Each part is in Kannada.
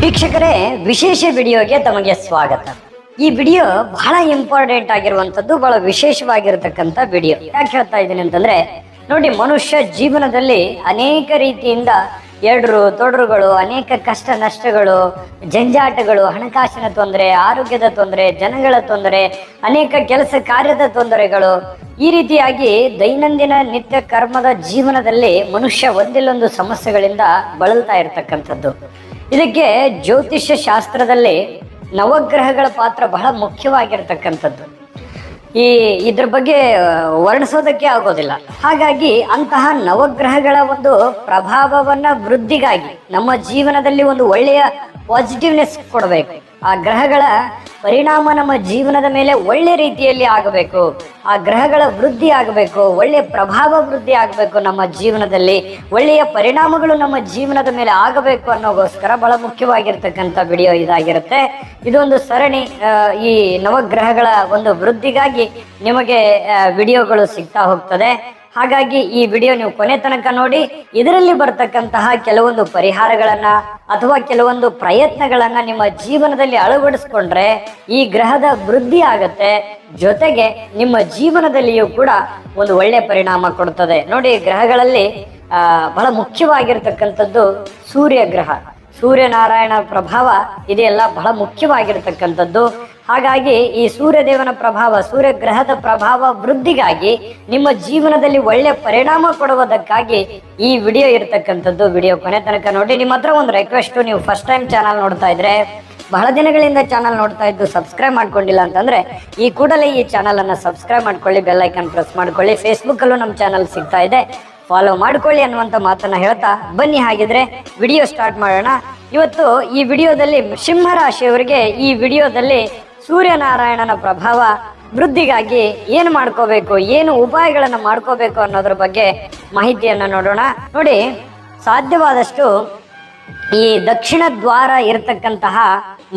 ವೀಕ್ಷಕರೇ, ವಿಶೇಷ ವಿಡಿಯೋಗೆ ತಮಗೆ ಸ್ವಾಗತ. ಈ ವಿಡಿಯೋ ಬಹಳ ಇಂಪಾರ್ಟೆಂಟ್ ಆಗಿರುವಂತದ್ದು, ಬಹಳ ವಿಶೇಷವಾಗಿರತಕ್ಕಂತ ವಿಡಿಯೋ. ಯಾಕೆ ಹೇಳ್ತಾ ಇದ್ದೀನಿ ಅಂತಂದ್ರೆ, ನೋಡಿ, ಮನುಷ್ಯ ಜೀವನದಲ್ಲಿ ಅನೇಕ ರೀತಿಯಿಂದ ಎಡರು ತೊಡರುಗಳು, ಅನೇಕ ಕಷ್ಟ ನಷ್ಟಗಳು, ಜಂಜಾಟಗಳು, ಹಣಕಾಸಿನ ತೊಂದರೆ, ಆರೋಗ್ಯದ ತೊಂದರೆ, ಜನಗಳ ತೊಂದರೆ, ಅನೇಕ ಕೆಲಸ ಕಾರ್ಯದ ತೊಂದರೆಗಳು, ಈ ರೀತಿಯಾಗಿ ದೈನಂದಿನ ನಿತ್ಯ ಕರ್ಮದ ಜೀವನದಲ್ಲಿ ಮನುಷ್ಯ ಒಂದಿಲ್ಲೊಂದು ಸಮಸ್ಯೆಗಳಿಂದ ಬಳಲ್ತಾ ಇರತಕ್ಕಂಥದ್ದು. ಇದಕ್ಕೆ ಜ್ಯೋತಿಷ್ಯ ಶಾಸ್ತ್ರದಲ್ಲಿ ನವಗ್ರಹಗಳ ಪಾತ್ರ ಬಹಳ ಮುಖ್ಯವಾಗಿರ್ತಕ್ಕಂಥದ್ದು. ಇದ್ರ ಬಗ್ಗೆ ವರ್ಣಿಸೋದಕ್ಕೆ ಆಗೋದಿಲ್ಲ. ಹಾಗಾಗಿ ಅಂತಹ ನವಗ್ರಹಗಳ ಒಂದು ಪ್ರಭಾವವನ್ನ ವೃದ್ಧಿಗಾಗಿ ನಮ್ಮ ಜೀವನದಲ್ಲಿ ಒಂದು ಒಳ್ಳೆಯ ಪಾಸಿಟಿವ್ನೆಸ್ ಕೊಡಬೇಕು. ಆ ಗ್ರಹಗಳ ಪರಿಣಾಮ ನಮ್ಮ ಜೀವನದ ಮೇಲೆ ಒಳ್ಳೆ ರೀತಿಯಲ್ಲಿ ಆಗಬೇಕು. ಆ ಗ್ರಹಗಳ ವೃದ್ಧಿ ಆಗಬೇಕು, ಒಳ್ಳೆಯ ಪ್ರಭಾವ ವೃದ್ಧಿ ಆಗಬೇಕು, ನಮ್ಮ ಜೀವನದಲ್ಲಿ ಒಳ್ಳೆಯ ಪರಿಣಾಮಗಳು ನಮ್ಮ ಜೀವನದ ಮೇಲೆ ಆಗಬೇಕು ಅನ್ನೋಗೋಸ್ಕರ ಬಹಳ ಮುಖ್ಯವಾಗಿರ್ತಕ್ಕಂಥ ವಿಡಿಯೋ ಇದಾಗಿರುತ್ತೆ. ಇದೊಂದು ಸರಣಿ. ಈ ನವಗ್ರಹಗಳ ಒಂದು ವೃದ್ಧಿಗಾಗಿ ನಿಮಗೆ ವಿಡಿಯೋಗಳು ಸಿಗ್ತಾ ಹೋಗ್ತದೆ. ಹಾಗಾಗಿ ಈ ವಿಡಿಯೋ ನೀವು ಕೊನೆ ತನಕ ನೋಡಿ. ಇದರಲ್ಲಿ ಬರ್ತಕ್ಕಂತಹ ಕೆಲವೊಂದು ಪರಿಹಾರಗಳನ್ನ ಅಥವಾ ಕೆಲವೊಂದು ಪ್ರಯತ್ನಗಳನ್ನ ನಿಮ್ಮ ಜೀವನದಲ್ಲಿ ಅಳವಡಿಸ್ಕೊಂಡ್ರೆ ಈ ಗ್ರಹದ ವೃದ್ಧಿ ಆಗತ್ತೆ, ಜೊತೆಗೆ ನಿಮ್ಮ ಜೀವನದಲ್ಲಿಯೂ ಕೂಡ ಒಂದು ಒಳ್ಳೆ ಪರಿಣಾಮ ಕೊಡ್ತದೆ. ನೋಡಿ, ಗ್ರಹಗಳಲ್ಲಿ ಬಹಳ ಮುಖ್ಯವಾಗಿರ್ತಕ್ಕಂಥದ್ದು ಸೂರ್ಯ ಗ್ರಹ. ಸೂರ್ಯನಾರಾಯಣ ಪ್ರಭಾವ ಇದೆಲ್ಲ ಬಹಳ ಮುಖ್ಯವಾಗಿರ್ತಕ್ಕಂಥದ್ದು. ಹಾಗಾಗಿ ಈ ಸೂರ್ಯದೇವನ ಪ್ರಭಾವ, ಸೂರ್ಯ ಗ್ರಹದ ಪ್ರಭಾವ ವೃದ್ಧಿಗಾಗಿ ನಿಮ್ಮ ಜೀವನದಲ್ಲಿ ಒಳ್ಳೆ ಪರಿಣಾಮ ಕೊಡುವುದಕ್ಕಾಗಿ ಈ ವಿಡಿಯೋ ಇರತಕ್ಕಂಥದ್ದು. ವಿಡಿಯೋ ಕೊನೆ ತನಕ ನೋಡಿ. ನಿಮ್ಮ ಹತ್ರ ಒಂದು ರಿಕ್ವೆಸ್ಟ್, ನೀವು ಫಸ್ಟ್ ಟೈಮ್ ಚಾನಲ್ ನೋಡ್ತಾ ಇದ್ರೆ, ಬಹಳ ದಿನಗಳಿಂದ ಚಾನಲ್ ನೋಡ್ತಾ ಇದ್ದು ಸಬ್ಸ್ಕ್ರೈಬ್ ಮಾಡ್ಕೊಂಡಿಲ್ಲ ಅಂತಂದ್ರೆ ಈ ಕೂಡಲೇ ಈ ಚಾನಲ್ ಅನ್ನ ಸಬ್ಸ್ಕ್ರೈಬ್ ಮಾಡ್ಕೊಳ್ಳಿ, ಬೆಲ್ ಐಕನ್ ಪ್ರೆಸ್ ಮಾಡ್ಕೊಳ್ಳಿ. ಫೇಸ್ಬುಕ್ ಅಲ್ಲೂ ನಮ್ಮ ಚಾನಲ್ ಸಿಗ್ತಾ ಇದೆ, ಫಾಲೋ ಮಾಡ್ಕೊಳ್ಳಿ ಅನ್ನುವಂಥ ಮಾತನ್ನ ಹೇಳ್ತಾ ಬನ್ನಿ ಹಾಗಿದ್ರೆ ವಿಡಿಯೋ ಸ್ಟಾರ್ಟ್ ಮಾಡೋಣ. ಇವತ್ತು ಈ ವಿಡಿಯೋದಲ್ಲಿ ಸಿಂಹ ರಾಶಿಯವರಿಗೆ ಈ ವಿಡಿಯೋದಲ್ಲಿ ಸೂರ್ಯನಾರಾಯಣನ ಪ್ರಭಾವ ವೃದ್ಧಿಗಾಗಿ ಏನು ಮಾಡ್ಕೋಬೇಕು, ಏನು ಉಪಾಯಗಳನ್ನು ಮಾಡ್ಕೋಬೇಕು ಅನ್ನೋದ್ರ ಬಗ್ಗೆ ಮಾಹಿತಿಯನ್ನ ನೋಡೋಣ. ನೋಡಿ, ಸಾಧ್ಯವಾದಷ್ಟು ಈ ದಕ್ಷಿಣ ದ್ವಾರ ಇರತಕ್ಕಂತಹ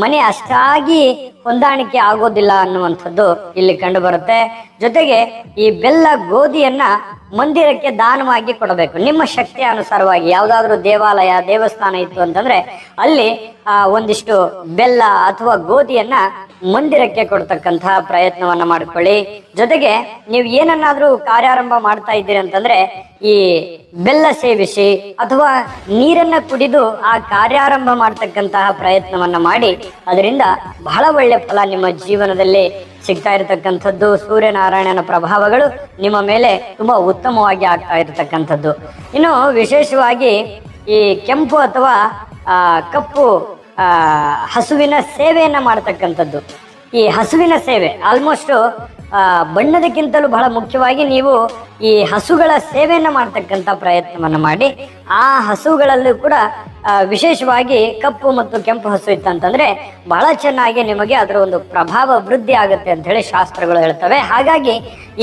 ಮನೆ ಅಷ್ಟಾಗಿ ಹೊಂದಾಣಿಕೆ ಆಗೋದಿಲ್ಲ ಅನ್ನುವಂಥದ್ದು ಇಲ್ಲಿ ಕಂಡು ಬರುತ್ತೆ. ಜೊತೆಗೆ ಈ ಬೆಲ್ಲ ಗೋಧಿಯನ್ನ ಮಂದಿರಕ್ಕೆ ದಾನವಾಗಿ ಕೊಡಬೇಕು. ನಿಮ್ಮ ಶಕ್ತಿಯ ಅನುಸಾರವಾಗಿ ಯಾವುದಾದ್ರೂ ದೇವಾಲಯ ದೇವಸ್ಥಾನ ಇತ್ತು ಅಂತಂದ್ರೆ ಅಲ್ಲಿ ಒಂದಿಷ್ಟು ಬೆಲ್ಲ ಅಥವಾ ಗೋಧಿಯನ್ನ ಮಂದಿರಕ್ಕೆ ಕೊಡ್ತಕ್ಕಂತಹ ಪ್ರಯತ್ನವನ್ನ ಮಾಡ್ಕೊಳ್ಳಿ. ಜೊತೆಗೆ ನೀವು ಏನನ್ನಾದ್ರೂ ಕಾರ್ಯಾರಂಭ ಮಾಡ್ತಾ ಇದ್ದೀರಿ ಅಂತಂದ್ರೆ ಈ ಬೆಲ್ಲ ಸೇವಿಸಿ ಅಥವಾ ನೀರನ್ನ ಕುಡಿದು ಆ ಕಾರ್ಯಾರಂಭ ಮಾಡ್ತಕ್ಕಂತಹ ಪ್ರಯತ್ನವನ್ನ ಮಾಡಿ. ಅದರಿಂದ ಬಹಳ ಒಳ್ಳೆ ಫಲ ನಿಮ್ಮ ಜೀವನದಲ್ಲಿ ಸಿಗ್ತಾ ಇರತಕ್ಕಂಥದ್ದು. ಸೂರ್ಯನಾರಾಯಣನ ಪ್ರಭಾವಗಳು ನಿಮ್ಮ ಮೇಲೆ ತುಂಬಾ ಉತ್ತಮವಾಗಿ ಆಗ್ತಾ ಇರತಕ್ಕಂಥದ್ದು. ಇನ್ನು ವಿಶೇಷವಾಗಿ ಈ ಕೆಂಪು ಅಥವಾ ಕಪ್ಪು ಹಸುವಿನ ಸೇವೆಯನ್ನ ಮಾಡ್ತಕ್ಕಂಥದ್ದು. ಈ ಹಸುವಿನ ಸೇವೆ ಆಲ್ಮೋಸ್ಟ್ ಬಣ್ಣದಕ್ಕಿಂತಲೂ ಬಹಳ ಮುಖ್ಯವಾಗಿ ನೀವು ಈ ಹಸುಗಳ ಸೇವೆಯನ್ನ ಮಾಡ್ತಕ್ಕಂಥ ಪ್ರಯತ್ನವನ್ನ ಮಾಡಿ. ಆ ಹಸುಗಳಲ್ಲೂ ಕೂಡ ವಿಶೇಷವಾಗಿ ಕಪ್ಪು ಮತ್ತು ಕೆಂಪು ಹಸು ಇತ್ತಂತಂದ್ರೆ ಬಹಳ ಚೆನ್ನಾಗಿ ನಿಮಗೆ ಅದರ ಒಂದು ಪ್ರಭಾವ ವೃದ್ಧಿ ಆಗುತ್ತೆ ಅಂತ ಹೇಳಿ ಶಾಸ್ತ್ರಗಳು ಹೇಳ್ತವೆ. ಹಾಗಾಗಿ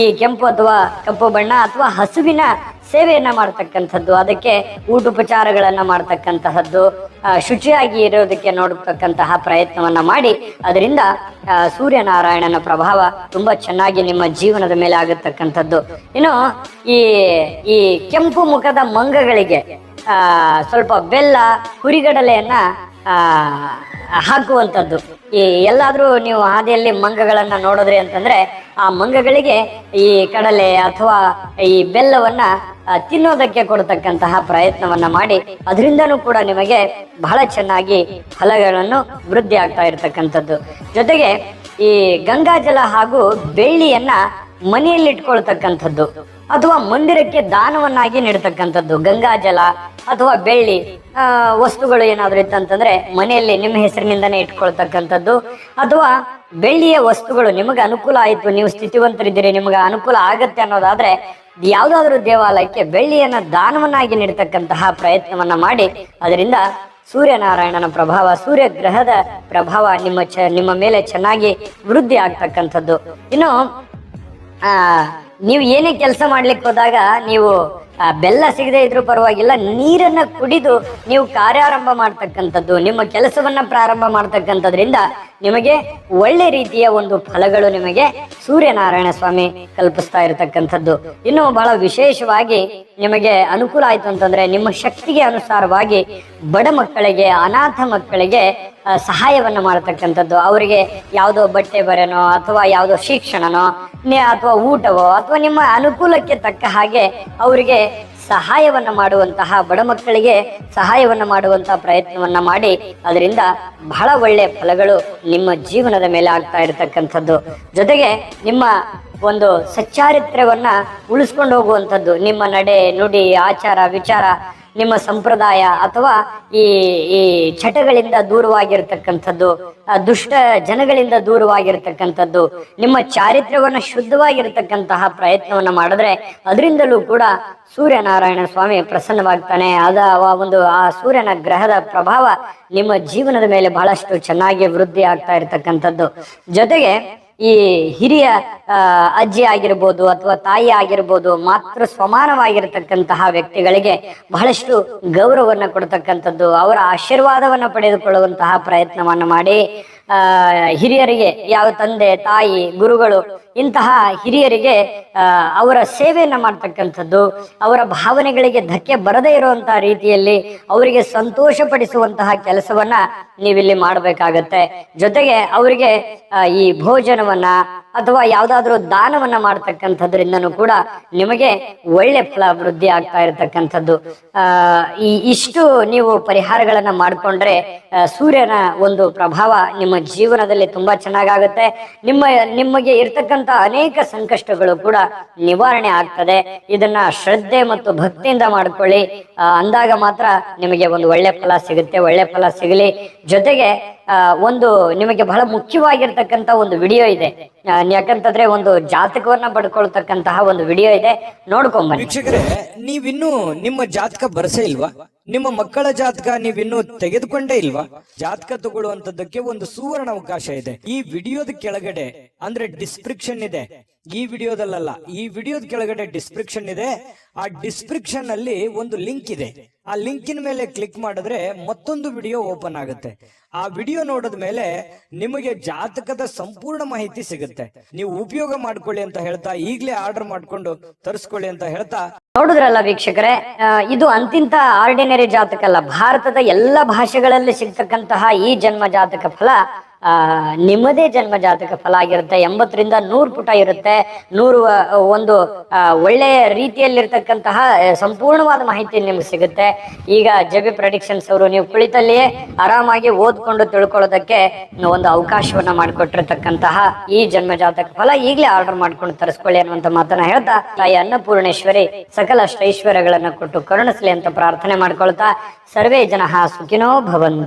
ಈ ಕೆಂಪು ಅಥವಾ ಕಪ್ಪು ಬಣ್ಣ ಅಥವಾ ಹಸುವಿನ ಸೇವೆಯನ್ನ ಮಾಡ್ತಕ್ಕಂಥದ್ದು, ಅದಕ್ಕೆ ಊಟೋಪಚಾರಗಳನ್ನ ಮಾಡ್ತಕ್ಕಂತಹದ್ದು, ಶುಚಿಯಾಗಿ ಇರೋದಕ್ಕೆ ನೋಡತಕ್ಕಂತಹ ಪ್ರಯತ್ನವನ್ನ ಮಾಡಿ. ಅದರಿಂದ ಸೂರ್ಯನಾರಾಯಣನ ಪ್ರಭಾವ ತುಂಬಾ ಚೆನ್ನಾಗಿ ನಿಮ್ಮ ಜೀವನದ ಮೇಲೆ ಆಗತಕ್ಕಂಥದ್ದು. ಇನ್ನು ಈ ಕೆಂಪು ಮುಖದ ಮಂಗಗಳಿಗೆ ಸ್ವಲ್ಪ ಬೆಲ್ಲ, ಹುರಿಗಡಲೆಯನ್ನ ಹಾಕುವಂಥದ್ದು. ಈ ಎಲ್ಲಾದ್ರೂ ನೀವು ಹಾದಿಯಲ್ಲಿ ಮಂಗಗಳನ್ನ ನೋಡಿದ್ರಿ ಅಂತಂದ್ರೆ ಆ ಮಂಗಗಳಿಗೆ ಈ ಕಡಲೆ ಅಥವಾ ಈ ಬೆಲ್ಲವನ್ನ ತಿನ್ನೋದಕ್ಕೆ ಕೊಡ್ತಕ್ಕಂತಹ ಪ್ರಯತ್ನವನ್ನ ಮಾಡಿ. ಅದರಿಂದನೂ ಕೂಡ ನಿಮಗೆ ಬಹಳ ಚೆನ್ನಾಗಿ ಫಲಗಳನ್ನು ವೃದ್ಧಿ ಆಗ್ತಾ ಇರತಕ್ಕಂಥದ್ದು. ಜೊತೆಗೆ ಈ ಗಂಗಾಜಲ ಹಾಗೂ ಬೆಳ್ಳಿಯನ್ನ ಮನೆಯಲ್ಲಿ ಇಟ್ಕೊಳ್ತಕ್ಕಂಥದ್ದು ಅಥವಾ ಮಂದಿರಕ್ಕೆ ದಾನವನ್ನಾಗಿ ನೀಡ್ತಕ್ಕಂಥದ್ದು. ಗಂಗಾಜಲ ಅಥವಾ ಬೆಳ್ಳಿ ವಸ್ತುಗಳು ಏನಾದ್ರು ಇತ್ತಂತಂದ್ರೆ ಮನೆಯಲ್ಲಿ ನಿಮ್ಮ ಹೆಸರಿನಿಂದನೇ ಇಟ್ಕೊಳ್ತಕ್ಕಂಥದ್ದು. ಅಥವಾ ಬೆಳ್ಳಿಯ ವಸ್ತುಗಳು ನಿಮಗೆ ಅನುಕೂಲ ಆಯಿತು, ನೀವು ಸ್ಥಿತಿವಂತರಿದ್ದೀರಿ, ನಿಮಗೆ ಅನುಕೂಲ ಆಗತ್ತೆ ಅನ್ನೋದಾದ್ರೆ ಯಾವುದಾದ್ರೂ ದೇವಾಲಯಕ್ಕೆ ಬೆಳ್ಳಿಯನ್ನ ದಾನವನ್ನಾಗಿ ನೀಡ್ತಕ್ಕಂತಹ ಪ್ರಯತ್ನವನ್ನ ಮಾಡಿ. ಅದರಿಂದ ಸೂರ್ಯನಾರಾಯಣನ ಪ್ರಭಾವ, ಸೂರ್ಯ ಗ್ರಹದ ಪ್ರಭಾವ ನಿಮ್ಮ ಮೇಲೆ ಚೆನ್ನಾಗಿ ವೃದ್ಧಿ ಆಗ್ತಕ್ಕಂಥದ್ದು. ಇನ್ನು ನೀವು ಏನೇ ಕೆಲಸ ಮಾಡ್ಲಿಕ್ಕೆ ಹೋದಾಗ ನೀವು ಬೆಲ್ಲ ಸಿಗದೆ ಇದ್ರೂ ಪರವಾಗಿಲ್ಲ, ನೀರನ್ನ ಕುಡಿದು ನೀವು ಕಾರ್ಯಾರಂಭ ಮಾಡ್ತಕ್ಕಂಥದ್ದು, ನಿಮ್ಮ ಕೆಲಸವನ್ನ ಪ್ರಾರಂಭ ಮಾಡ್ತಕ್ಕಂಥದ್ರಿಂದ ನಿಮಗೆ ಒಳ್ಳೆ ರೀತಿಯ ಒಂದು ಫಲಗಳು ನಿಮಗೆ ಸೂರ್ಯನಾರಾಯಣ ಸ್ವಾಮಿ ಕಲ್ಪಿಸ್ತಾ ಇರತಕ್ಕಂಥದ್ದು. ಇನ್ನು ಬಹಳ ವಿಶೇಷವಾಗಿ ನಿಮಗೆ ಅನುಕೂಲ ಆಯ್ತು ಅಂತಂದ್ರೆ ನಿಮ್ಮ ಶಕ್ತಿಗೆ ಅನುಸಾರವಾಗಿ ಬಡ ಮಕ್ಕಳಿಗೆ, ಅನಾಥ ಮಕ್ಕಳಿಗೆ ಸಹಾಯವನ್ನ ಮಾಡತಕ್ಕಂಥದ್ದು. ಅವರಿಗೆ ಯಾವುದೋ ಬಟ್ಟೆ ಬರೆನೋ ಅಥವಾ ಯಾವುದೋ ಶಿಕ್ಷಣನೋ ಅಥವಾ ಊಟವೋ ಅಥವಾ ನಿಮ್ಮ ಅನುಕೂಲಕ್ಕೆ ತಕ್ಕ ಹಾಗೆ ಅವರಿಗೆ ಸಹಾಯವನ್ನ ಮಾಡುವಂತಹ, ಬಡ ಮಕ್ಕಳಿಗೆ ಸಹಾಯವನ್ನ ಮಾಡುವಂತಹ ಪ್ರಯತ್ನವನ್ನ ಮಾಡಿ ಅದರಿಂದ ಬಹಳ ಒಳ್ಳೆಯ ಫಲಗಳು ನಿಮ್ಮ ಜೀವನದ ಮೇಲೆ ಆಗ್ತಾ ಇರತಕ್ಕಂಥದ್ದು. ಜೊತೆಗೆ ನಿಮ್ಮ ಒಂದು ಸಚ್ಚಾರಿತ್ರ್ಯವನ್ನ ಉಳಿಸ್ಕೊಂಡು ಹೋಗುವಂಥದ್ದು, ನಿಮ್ಮ ನಡೆ ನುಡಿ ಆಚಾರ ವಿಚಾರ, ನಿಮ್ಮ ಸಂಪ್ರದಾಯ ಅಥವಾ ಈ ಈ ಚಟಗಳಿಂದ ದೂರವಾಗಿರ್ತಕ್ಕಂಥದ್ದು, ದುಷ್ಟ ಜನಗಳಿಂದ ದೂರವಾಗಿರ್ತಕ್ಕಂಥದ್ದು, ನಿಮ್ಮ ಚಾರಿತ್ರ್ಯವನ್ನ ಶುದ್ಧವಾಗಿರ್ತಕ್ಕಂತಹ ಪ್ರಯತ್ನವನ್ನ ಮಾಡಿದ್ರೆ ಅದರಿಂದಲೂ ಕೂಡ ಸೂರ್ಯನಾರಾಯಣ ಸ್ವಾಮಿ ಪ್ರಸನ್ನವಾಗ್ತಾನೆ. ಆ ಸೂರ್ಯನ ಗ್ರಹದ ಪ್ರಭಾವ ನಿಮ್ಮ ಜೀವನದ ಮೇಲೆ ಬಹಳಷ್ಟು ಚೆನ್ನಾಗಿ ವೃದ್ಧಿ ಆಗ್ತಾ ಇರತಕ್ಕಂಥದ್ದು. ಜೊತೆಗೆ ಈ ಹಿರಿಯ ಅಜ್ಜಿ ಆಗಿರ್ಬೋದು ಅಥವಾ ತಾಯಿ ಆಗಿರ್ಬೋದು, ಮಾತೃ ಸಮಾನವಾಗಿರ್ತಕ್ಕಂತಹ ವ್ಯಕ್ತಿಗಳಿಗೆ ಬಹಳಷ್ಟು ಗೌರವವನ್ನ ಕೊಡ್ತಕ್ಕಂಥದ್ದು, ಅವರ ಆಶೀರ್ವಾದವನ್ನ ಪಡೆದುಕೊಳ್ಳುವಂತಹ ಪ್ರಯತ್ನವನ್ನ ಮಾಡಿ ಹಿರಿಯರಿಗೆ, ಯಾವ ತಂದೆ ತಾಯಿ ಗುರುಗಳು ಇಂತಹ ಹಿರಿಯರಿಗೆ ಅವರ ಸೇವೆಯನ್ನ ಮಾಡ್ತಕ್ಕಂಥದ್ದು, ಅವರ ಭಾವನೆಗಳಿಗೆ ಧಕ್ಕೆ ಬರದೇ ಇರುವಂತಹ ರೀತಿಯಲ್ಲಿ ಅವರಿಗೆ ಸಂತೋಷ ಪಡಿಸುವಂತಹ ಕೆಲಸವನ್ನ ನೀವಿಲ್ಲಿ ಮಾಡಬೇಕಾಗತ್ತೆ. ಜೊತೆಗೆ ಅವರಿಗೆ ಈ ಭೋಜನವನ್ನ ಅಥವಾ ಯಾವ್ದಾದ್ರು ದಾನವನ್ನ ಮಾಡ್ತಕ್ಕಂಥದ್ರಿಂದನೂ ಕೂಡ ನಿಮಗೆ ಒಳ್ಳೆ ಫಲ ವೃದ್ಧಿ ಆಗ್ತಾ ಇರತಕ್ಕಂಥದ್ದು. ಇಷ್ಟು ನೀವು ಪರಿಹಾರಗಳನ್ನ ಮಾಡಿಕೊಂಡ್ರೆ ಸೂರ್ಯನ ಒಂದು ಪ್ರಭಾವ ನಿಮ್ಮ ಜೀವನದಲ್ಲಿ ತುಂಬಾ ಚೆನ್ನಾಗಾಗುತ್ತೆ. ನಿಮಗೆ ಇರ್ತಕ್ಕಂಥ ಅನೇಕ ಸಂಕಷ್ಟಗಳು ಕೂಡ ನಿವಾರಣೆ ಆಗ್ತದೆ. ಇದನ್ನ ಶ್ರದ್ಧೆ ಮತ್ತು ಭಕ್ತಿಯಿಂದ ಮಾಡ್ಕೊಳ್ಳಿ, ಅಂದಾಗ ಮಾತ್ರ ನಿಮಗೆ ಒಂದು ಒಳ್ಳೆ ಫಲ ಸಿಗುತ್ತೆ. ಒಳ್ಳೆ ಫಲ ಸಿಗಲಿ. ಜೊತೆಗೆ ಒಂದು ನಿಮಗೆ ಬಹಳ ಮುಖ್ಯವಾಗಿರ್ತಕ್ಕಂಥ ಒಂದು ವಿಡಿಯೋ ಇದೆ, ಯಾಕಂತಂದ್ರೆ ಒಂದು ಜಾತಕವನ್ನ ಪಡ್ಕೊಳ್ತಕ್ಕಂತಹ ಒಂದು ವಿಡಿಯೋ ಇದೆ, ನೋಡ್ಕೊಂಬನ್ನಿ. ವೀಕ್ಷಕರೇ, ನೀವಿನ್ನೂ ನಿಮ್ಮ ಜಾತಕ ಬರಸೇ ಇಲ್ವಾ? ನಿಮ್ಮ ಮಕ್ಕಳ ಜಾತಕ ನೀವಿನ್ನೂ ತೆಗೆದುಕೊಂಡೇ ಇಲ್ವಾ? ಜಾತಕ ತಗೊಳ್ಳುವಂತದ್ದಕ್ಕೆ ಒಂದು ಸುವರ್ಣ ಅವಕಾಶ ಇದೆ. ಈ ವಿಡಿಯೋದ ಕೆಳಗಡೆ ಅಂದ್ರೆ ಡಿಸ್ಕ್ರಿಪ್ಷನ್ ಇದೆ, ಈ ವಿಡಿಯೋದಲ್ಲ, ಈ ವಿಡಿಯೋದ ಕೆಳಗಡೆ ಡಿಸ್ಕ್ರಿಪ್ಷನ್ ಇದೆ. ಆ ಡಿಸ್ಕ್ರಿಪ್ಷನ್ ಅಲ್ಲಿ ಒಂದು ಲಿಂಕ್ ಇದೆ. ಆ ಲಿಂಕಿನ ಮೇಲೆ ಕ್ಲಿಕ್ ಮಾಡಿದ್ರೆ ಮತ್ತೊಂದು ವಿಡಿಯೋ ಓಪನ್ ಆಗುತ್ತೆ. ಆ ವಿಡಿಯೋ ನೋಡಿದ ಮೇಲೆ ನಿಮಗೆ ಜಾತಕದ ಸಂಪೂರ್ಣ ಮಾಹಿತಿ ಸಿಗುತ್ತೆ. ನೀವು ಉಪಯೋಗ ಮಾಡ್ಕೊಳ್ಳಿ ಅಂತ ಹೇಳ್ತಾ, ಈಗಲೇ ಆರ್ಡರ್ ಮಾಡ್ಕೊಂಡು ತರಿಸ್ಕೊಳ್ಳಿ ಅಂತ ಹೇಳ್ತಾ. ನೋಡುದ್ರಲ್ಲ ವೀಕ್ಷಕರೇ, ಇದು ಅಂತಿಂತ ಆರ್ಡಿನರಿ ಜಾತಕ ಅಲ್ಲ. ಭಾರತದ ಎಲ್ಲ ಭಾಷೆಗಳಲ್ಲಿ ಸಿಗ್ತಕ್ಕಂತಹ ಈ ಜನ್ಮ ಜಾತಕ ಫಲ ನಿಮ್ಮದೇ ಜನ್ಮ ಜಾತಕ ಫಲ ಆಗಿರುತ್ತೆ. 80ರಿಂದ 100 ಪುಟ ಇರುತ್ತೆ. 100 ಒಂದು ಒಳ್ಳೆಯ ರೀತಿಯಲ್ಲಿರ್ತಕ್ಕಂತಹ ಸಂಪೂರ್ಣವಾದ ಮಾಹಿತಿ ನಿಮ್ಗೆ ಸಿಗುತ್ತೆ. ಈಗ ಜೆಬಿ ಪ್ರೆಡಿಕ್ಷನ್ಸ್ ಅವರು ನೀವು ಕುಳಿತಲ್ಲಿಯೇ ಆರಾಮಾಗಿ ಓದ್ಕೊಂಡು ತಿಳ್ಕೊಳ್ಳೋದಕ್ಕೆ ಒಂದು ಅವಕಾಶವನ್ನ ಮಾಡಿಕೊಟ್ಟಿರ್ತಕ್ಕಂತಹ ಈ ಜನ್ಮ ಜಾತಕ ಫಲ ಈಗಲೇ ಆರ್ಡರ್ ಮಾಡ್ಕೊಂಡು ತರಿಸ್ಕೊಳ್ಳಿ ಅನ್ನುವಂತ ಮಾತನ್ನ ಹೇಳ್ತಾ, ತಾಯಿ ಅನ್ನಪೂರ್ಣೇಶ್ವರಿ ಸಕಲ ಐಶ್ವರ್ಯಗಳನ್ನ ಕೊಟ್ಟು ಕರುಣಿಸ್ಲಿ ಅಂತ ಪ್ರಾರ್ಥನೆ ಮಾಡ್ಕೊಳ್ತಾ, ಸರ್ವೇ ಜನಃ ಸುಖಿನೋ ಭವಂತು.